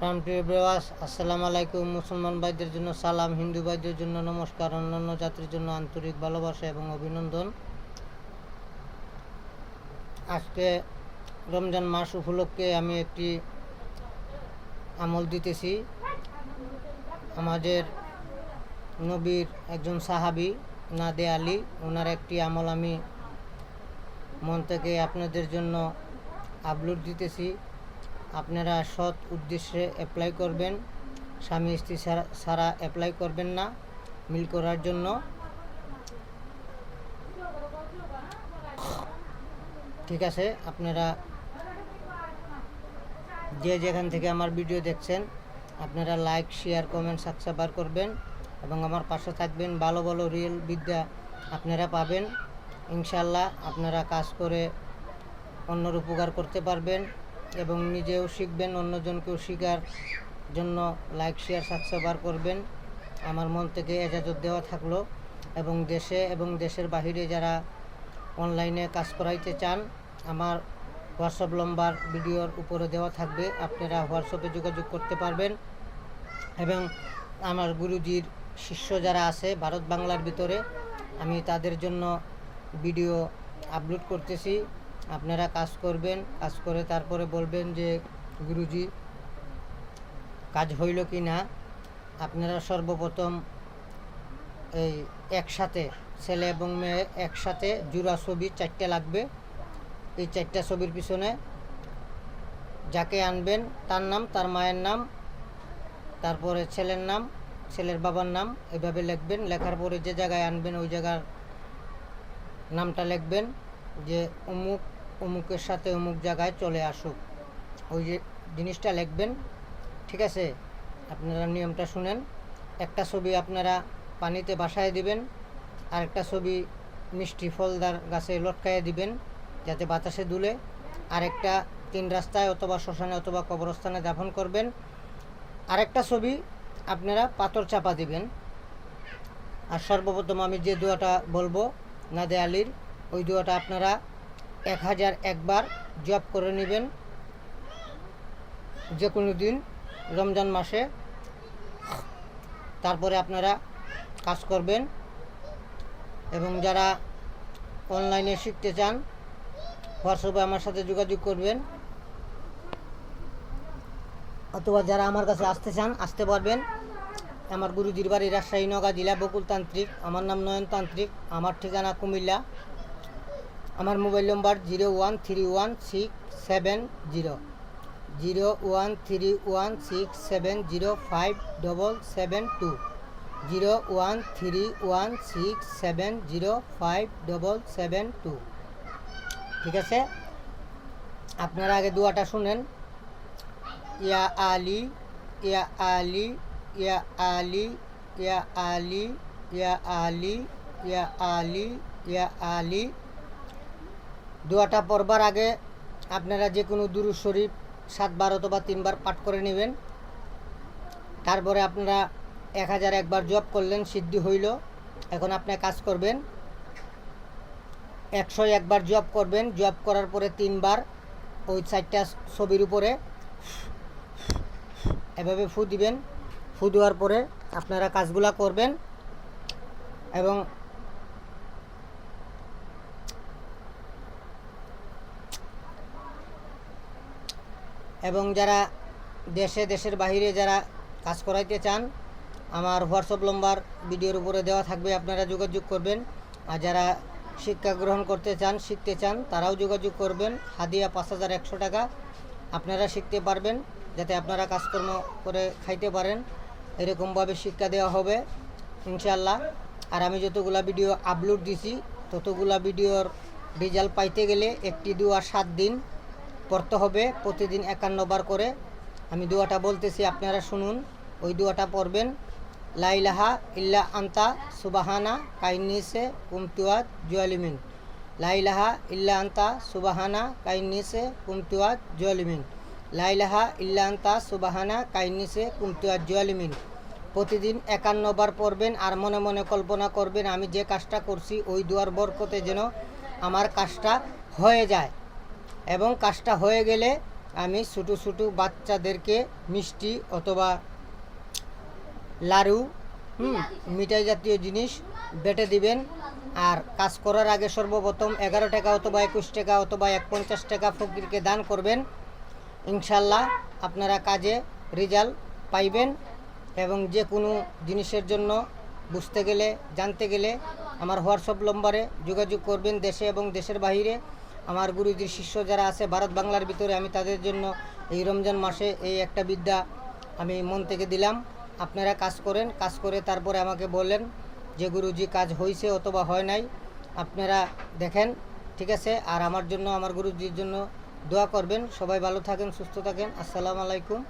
প্রাণপ্রিয় ভিউয়ার্স, আসসালামু আলাইকুম। মুসলমান ভাইদের জন্য সালাম, হিন্দু ভাইদের জন্য নমস্কার, অন্যান্য জাতির জন্য আন্তরিক ভালোবাসা এবং অভিনন্দন। আজকে রমজান মাস উপলক্ষে আমি একটি আমল দিতেছি। আমাদের নবীর একজন সাহাবী নাদে আলী, ওনার একটি আমল আমি মন থেকে আপনাদের জন্য আপলোড দিতেছি। আপনারা সৎ উদ্দেশ্যে অ্যাপ্লাই করবেন, স্বামী স্ত্রী ছাড়া অ্যাপ্লাই করবেন না মিল করার জন্য। ঠিক আছে, আপনারা যে যেখান থেকে আমার ভিডিও দেখছেন আপনারা লাইক, শেয়ার, কমেন্ট, সাবস্ক্রাইব করবেন এবং আমার পাশে থাকবেন। ভালো ভালো রিয়েল বিদ্যা আপনারা পাবেন ইনশাল্লাহ। আপনারা কাজ করে অন্যর উপকার করতে পারবেন এবং নিজেও শিখবেন, অন্যজনকেও শেখার জন্য লাইক, শেয়ার, সাবস্ক্রাইব করবেন। আমার মন থেকে এজাজত দেওয়া থাকলো। এবং দেশে এবং দেশের বাহিরে যারা অনলাইনে কাজ করাইতে চান, আমার হোয়াটসঅ্যাপ নম্বর ভিডিওর উপরে দেওয়া থাকবে, আপনারা হোয়াটসঅ্যাপে যোগাযোগ করতে পারবেন। এবং আমার গুরুজির শিষ্য যারা আছে ভারত বাংলার ভিতরে, আমি তাদের জন্য ভিডিও আপলোড করতেছি। আপনারা কাজ করবেন, কাজ করে তারপরে বলবেন যে গুরুজি কাজ হইল কি না। আপনারা সর্বপ্রথম এই একসাথে ছেলে এবং মেয়ে একসাথে জোড়া ছবি 4টে লাগবে। এই 4টা ছবির পিছনে যাকে আনবেন তার নাম, তার মায়ের নাম, তারপরে ছেলের নাম, ছেলের বাবার নাম, এভাবে লিখবেন। লেখার পরে যে জায়গায় আনবেন ওই জায়গার নামটা লিখবেন যে অমুক অমুকের সাথে অমুক জায়গায় চলে আসুক, ওই যে জিনিসটা লিখবেন। ঠিক আছে, আপনারা নিয়মটা শুনেন। একটা ছবি আপনারা পানিতে ভাসায় দিবেন, আরেকটা ছবি মিষ্টি ফলদার গাছে লটকাইয়ে দিবেন যাতে বাতাসে দুলে, আরেকটা 3 রাস্তায় অথবা শ্মশানে অথবা কবরস্থানে দাফন করবেন, আরেকটা ছবি আপনারা পাথর চাপা দিবেন। আর সর্বপ্রথম আমি যে দোয়াটা বলবো নাদে আলীর, ওই দোয়াটা আপনারা 1001 বার জপ করে নেবেন যে কোনো দিন রমজান মাসে। তারপরে আপনারা কাজ করবেন। এবং যারা অনলাইনে শিখতে চান হোয়াটসঅ্যাপে আমার সাথে যোগাযোগ করবেন, অথবা যারা আমার কাছে আসতে চান আসতে পারবেন। আমার গুরুজির বাড়ি রাজশাহী নওগাঁ জেলা বকুলতান্ত্রিক। আমার নাম নয়নতান্ত্রিক, আমার ঠিকানা কুমিল্লা। আমার মোবাইল নম্বর 0131670057725 01316705772। ঠিক আছে, আপনারা আগে দোয়াটা শুনেন। ইয়া আলী, ইয়া আলী, ইয়া আলী, ইয়া আলী, ইয়া আলী, ইয়া আলী, ইয়া আলী। দোয়াটা পড়বার আগে আপনারা যে কোনো দুরূদ শরীফ 7 বার অথবা 3 বার পাঠ করে নেবেন। তারপরে আপনারা 1001 বার জপ করলেন, সিদ্ধি হইল। এখন আপনি কাজ করবেন 101 বার জপ করবেন। জপ করার পরে 3 বার ওই 4টা ছবির উপরে এভাবে ফু দিবেন। ফু দেওয়ার পরে আপনারা কাজগুলা করবেন। এবং যারা দেশের বাইরে যারা কাজ করাইতে চান, আমার হোয়াটসঅ্যাপ নম্বর ভিডিওর উপরে দেওয়া থাকবে, আপনারা যোগাযোগ করবেন। আর যারা শিক্ষা গ্রহণ করতে চান, শিখতে চান, তারাও যোগাযোগ করবেন। হাদিয়া 5100 টাকা, আপনারা শিখতে পারবেন যাতে আপনারা কাজকর্ম করে খাইতে পারেন। এরকমভাবে শিক্ষা দেওয়া হবে ইনশাল্লাহ। আর আমি যতগুলা ভিডিও আপলোড দিছি ততগুলা ভিডিওর রেজাল্ট পাইতে গেলে একটি দোয়া 7 দিন পড়তে হবে, প্রতিদিন 51 বার করে। আমি দোয়াটা বলতেছি, আপনারা শুনুন। ওই দোয়াটা পড়বেন, লা ইলাহা ইল্লা আনতা সুবহানা কাইন্নিসে কুমতুয়াত জুয়ালিমিন। লা ইলাহা ইল্লা আনতা সুবহানা কাইন্নিসে কুমতুয়াত জুয়ালিমিন। লা ইলাহা ইল্লা আনতা সুবহানা কাইন্নিসে কুমতুয়াত জুয়ালিমিন। প্রতিদিন 51 বার পড়বেন। আর মনে মনে কল্পনা করবেন আমি যে কাজটা করছি ওই দোয়ার বরকতে যেন আমার কাজটা হয়ে যায়। এবং কাজটা হয়ে গেলে আমি ছোটো ছোটো বাচ্চাদেরকে মিষ্টি অথবা লাড়ু মিঠাই জাতীয় জিনিস বেটে দিবেন। আর কাজ করার আগে সর্বপ্রথম 11 টাকা অথবা 21 টাকা অথবা 150 টাকা ফকিরকে দান করবেন। ইনশাল্লাহ আপনারা কাজে রেজাল্ট পাইবেন। এবং যে কোনো জিনিসের জন্য বুঝতে গেলে জানতে গেলে আমার হোয়াটসঅ্যাপ নম্বরে যোগাযোগ করবেন। দেশে এবং দেশের বাইরে আমার গুরুজির শিষ্য যারা আছে ভারত বাংলার ভিতরে, আমি তাদের জন্য এই রমজান মাসে এই একটা বিদ্যা আমি মন থেকে দিলাম। আপনারা কাজ করেন, কাজ করে তারপরে আমাকে বলেন যে গুরুজি কাজ হয়েছে অথবা হয় নাই। আপনারা দেখেন, ঠিক আছে। আর আমার জন্য, আমার গুরুজির জন্য দোয়া করবেন। সবাই ভালো থাকেন, সুস্থ থাকেন। আসসালামু আলাইকুম।